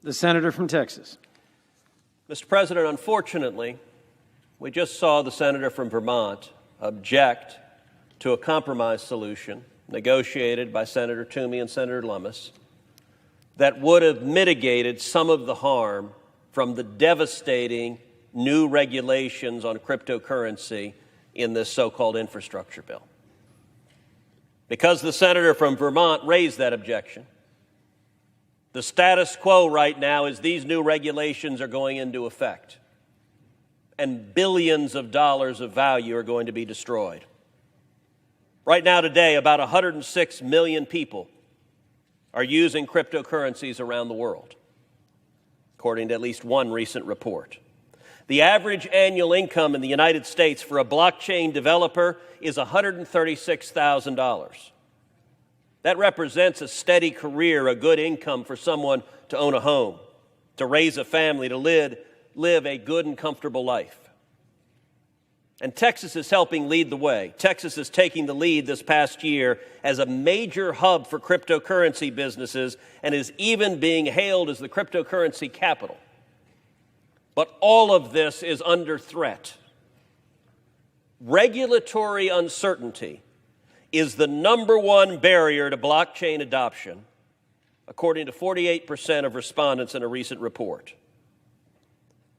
The senator from Texas. Mr. President, unfortunately, we just saw the senator from Vermont object to a compromise solution negotiated by Senator Toomey and Senator Lummis that would have mitigated some of the harm from the devastating new regulations on cryptocurrency in this so-called infrastructure bill. Because the senator from Vermont raised that objection, the status quo right now is these new regulations are going into effect, and billions of dollars of value are going to be destroyed. Right now, today, about 106 million people are using cryptocurrencies around the world, according to at least one recent report. The average annual income in the United States for a blockchain developer is $136,000. That represents a steady career, a good income for someone to own a home, to raise a family, to live a good and comfortable life. And Texas is helping lead the way. Texas is taking the lead this past year as a major hub for cryptocurrency businesses and is even being hailed as the cryptocurrency capital. But all of this is under threat. Regulatory uncertainty is the number one barrier to blockchain adoption, according to 48% of respondents in a recent report.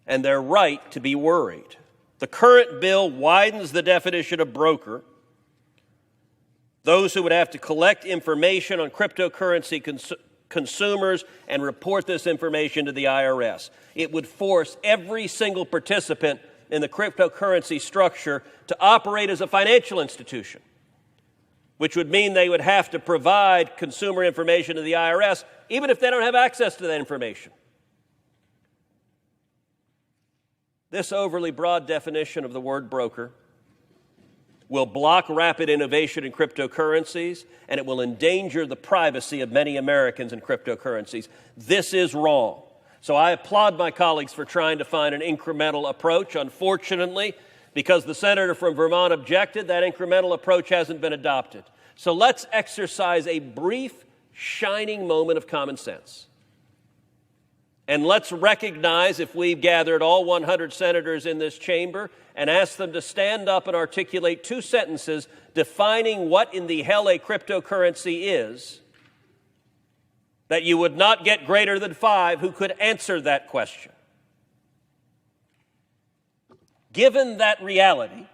And they're right to be worried. The current bill widens the definition of broker. Those who would have to collect information on cryptocurrency consumers and report this information to the IRS. It would force every single participant in the cryptocurrency structure to operate as a financial institution, which would mean they would have to provide consumer information to the IRS, even if they don't have access to that information. This overly broad definition of the word broker will block rapid innovation in cryptocurrencies, and it will endanger the privacy of many Americans in cryptocurrencies. This is wrong. So I applaud my colleagues for trying to find an incremental approach. Unfortunately, because the senator from Vermont objected, that incremental approach hasn't been adopted. So let's exercise a brief, shining moment of common sense. And let's recognize, if we've gathered all 100 senators in this chamber and asked them to stand up and articulate two sentences defining what in the hell a cryptocurrency is, that you would not get greater than 5 who could answer that question. Given that reality,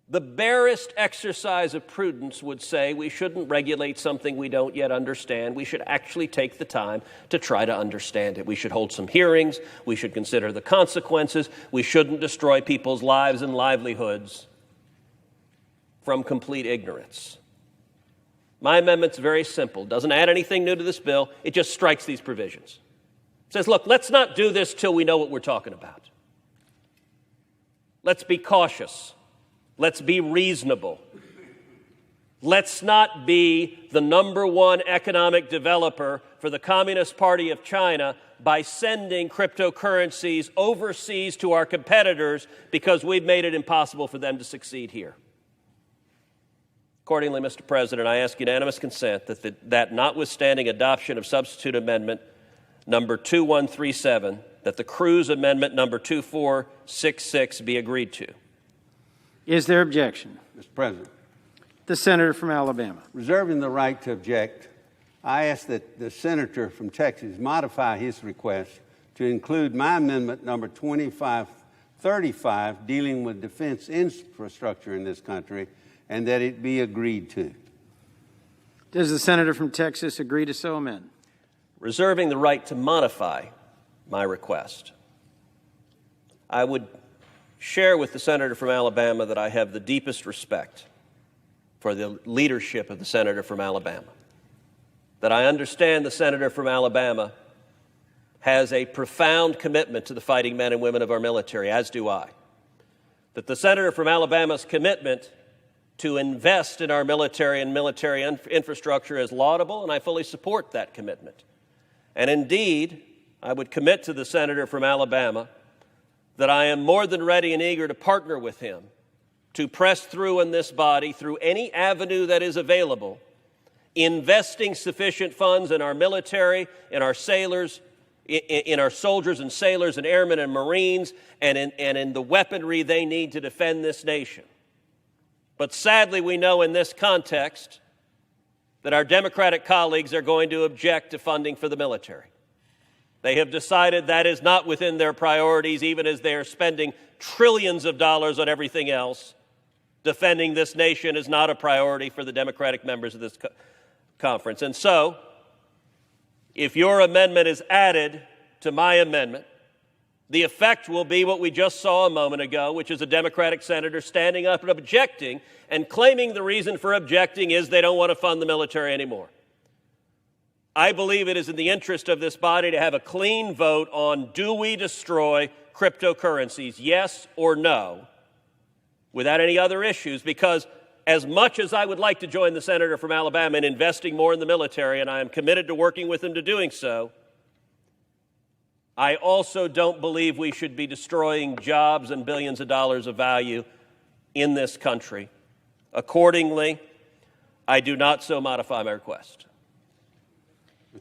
the barest exercise of prudence would say we shouldn't regulate something we don't yet understand. We should actually take the time to try to understand it. We should hold some hearings. We should consider the consequences. We shouldn't destroy people's lives and livelihoods from complete ignorance. My amendment's very simple. Doesn't add anything new to this bill. It just strikes these provisions. It says, look, let's not do this till we know what we're talking about. Let's be cautious. Let's be reasonable. Let's not be the number one economic developer for the Communist Party of China by sending cryptocurrencies overseas to our competitors because we've made it impossible for them to succeed here. Accordingly, Mr. President, I ask unanimous consent that notwithstanding adoption of substitute amendment number 2137, that the Cruz amendment number 2466 be agreed to. Is there objection? Mr. President. The senator from Alabama. Reserving the right to object, I ask that the senator from Texas modify his request to include my amendment number 2535 dealing with defense infrastructure in this country, and that it be agreed to. Does the senator from Texas agree to so amend? Reserving the right to modify my request, I would share with the senator from Alabama that I have the deepest respect for the leadership of the senator from Alabama, that I understand the senator from Alabama has a profound commitment to the fighting men and women of our military, as do I, that the senator from Alabama's commitment to invest in our military and military infrastructure is laudable, and I fully support that commitment. And indeed, I would commit to the senator from Alabama that I am more than ready and eager to partner with him to press through in this body, through any avenue that is available, investing sufficient funds in our military, in our sailors, in our soldiers and sailors and airmen and Marines, and in the weaponry they need to defend this nation. But sadly, we know in this context that our Democratic colleagues are going to object to funding for the military. They have decided that is not within their priorities, even as they are spending trillions of dollars on everything else. Defending this nation is not a priority for the Democratic members of this conference. And so, if your amendment is added to my amendment, the effect will be what we just saw a moment ago, which is a Democratic senator standing up and objecting and claiming the reason for objecting is they don't want to fund the military anymore. I believe it is in the interest of this body to have a clean vote on, do we destroy cryptocurrencies, yes or no, without any other issues, because as much as I would like to join the senator from Alabama in investing more in the military, and I am committed to working with him to doing so, I also don't believe we should be destroying jobs and billions of dollars of value in this country. Accordingly, I do not so modify my request.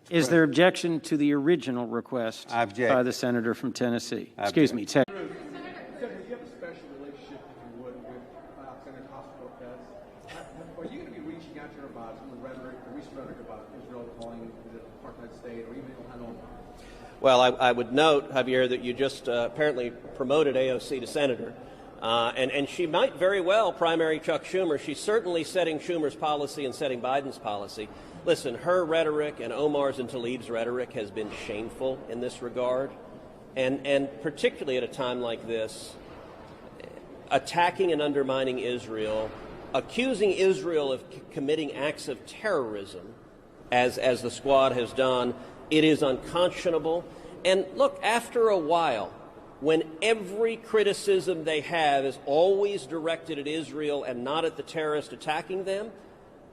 Is there objection to the original request I object. by the senator from Tennessee? I Excuse object. me. Senator, do you have a special relationship, if you would, with Senator Ocasio-cortez? Are you going to be reaching out to her about some of the rhetoric, the recent rhetoric about Israel calling it an apartheid state, or even Ohio? Well, I would note, Javier, that you just apparently promoted AOC to senator. And she might very well primary Chuck Schumer. She's certainly setting Schumer's policy and setting Biden's policy. Listen, her rhetoric and Omar's and Tlaib's rhetoric has been shameful in this regard. And particularly at a time like this, attacking and undermining Israel, accusing Israel of committing acts of terrorism, as the squad has done, it is unconscionable. And look, after a while, when every criticism they have is always directed at Israel and not at the terrorist attacking them,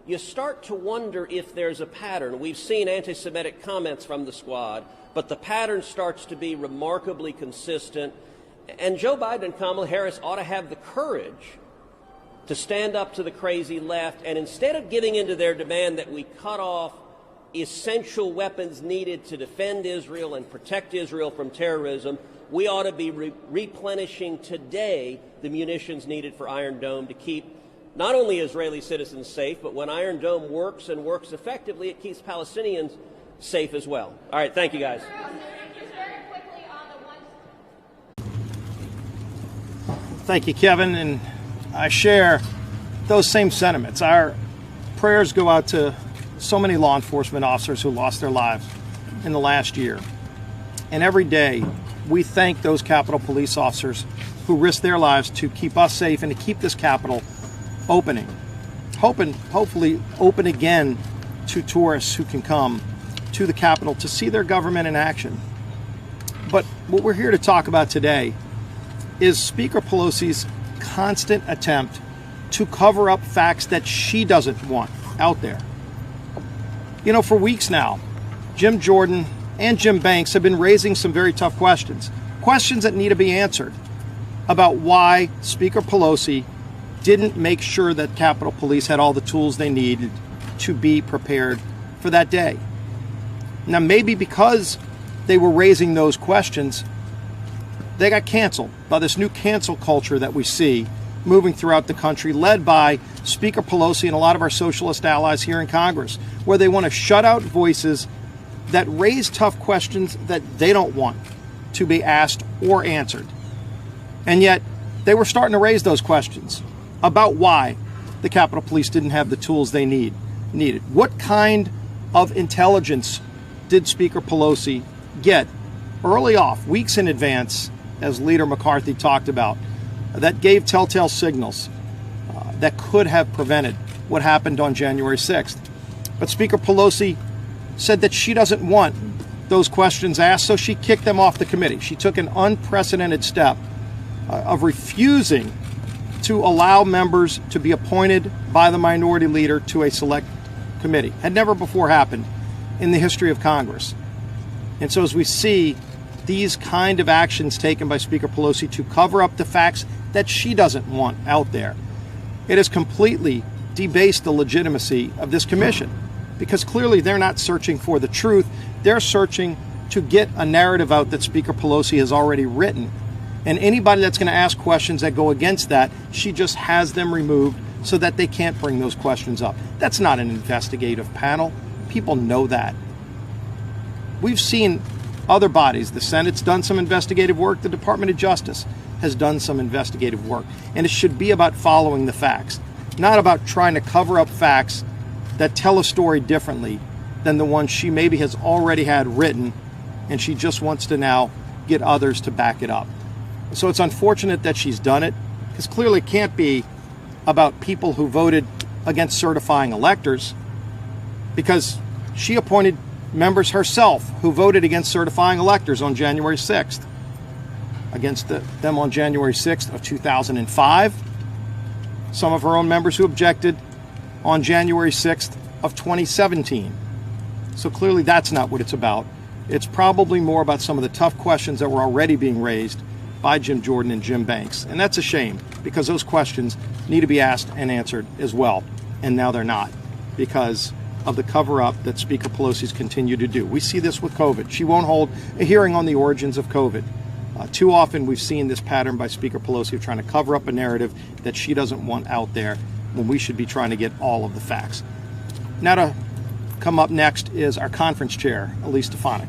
you start to wonder if there's a pattern. We've seen anti-Semitic comments from the squad, but the pattern starts to be remarkably consistent. And Joe Biden and Kamala Harris ought to have the courage to stand up to the crazy left, and instead of giving in to their demand that we cut off essential weapons needed to defend Israel and protect Israel from terrorism, we ought to be replenishing today the munitions needed for Iron Dome to keep not only Israeli citizens safe, but when Iron Dome works and works effectively, it keeps Palestinians safe as well. All right, thank you, guys. Thank you, Kevin, and I share those same sentiments. Our prayers go out to so many law enforcement officers who lost their lives in the last year. And every day, we thank those Capitol Police officers who risk their lives to keep us safe and to keep this Capitol hopefully open again to tourists who can come to the Capitol to see their government in action. But what we're here to talk about today is Speaker Pelosi's constant attempt to cover up facts that she doesn't want out there. You know, for weeks now, Jim Jordan and Jim Banks have been raising some very tough questions that need to be answered about why Speaker Pelosi didn't make sure that Capitol Police had all the tools they needed to be prepared for that day. Now, maybe because they were raising those questions, they got canceled by this new cancel culture that we see moving throughout the country, led by Speaker Pelosi and a lot of our socialist allies here in Congress, where they want to shut out voices that raise tough questions that they don't want to be asked or answered. And yet, they were starting to raise those questions about why the Capitol Police didn't have the tools they needed. What kind of intelligence did Speaker Pelosi get early off, weeks in advance, as Leader McCarthy talked about, that gave telltale signals that could have prevented what happened on January 6th? But Speaker Pelosi said that she doesn't want those questions asked, so she kicked them off the committee. She took an unprecedented step of refusing to allow members to be appointed by the minority leader to a select committee. Had never before happened in the history of Congress. And so as we see these kind of actions taken by Speaker Pelosi to cover up the facts that she doesn't want out there, it has completely debased the legitimacy of this commission. because clearly they're not searching for the truth. They're searching to get a narrative out that Speaker Pelosi has already written. And anybody that's going to ask questions that go against that, she just has them removed so that they can't bring those questions up. That's not an investigative panel. People know that. We've seen other bodies. The Senate's done some investigative work. The Department of Justice has done some investigative work. And it should be about following the facts, not about trying to cover up facts that tell a story differently than the one she maybe has already had written, and she just wants to now get others to back it up. So it's unfortunate that she's done it, because clearly it can't be about people who voted against certifying electors, because she appointed members herself who voted against certifying electors on January 6th, against them on January 6th of 2005, some of her own members who objected on January 6th of 2017. So clearly that's not what it's about. It's probably more about some of the tough questions that were already being raised by Jim Jordan and Jim Banks. And that's a shame, because those questions need to be asked and answered as well. And now they're not, because of the cover-up that Speaker Pelosi's continued to do. We see this with COVID. She won't hold a hearing on the origins of COVID. Too often we've seen this pattern by Speaker Pelosi of trying to cover up a narrative that she doesn't want out there, when we should be trying to get all of the facts. Now to come up next is our conference chair, Elise Stefanik.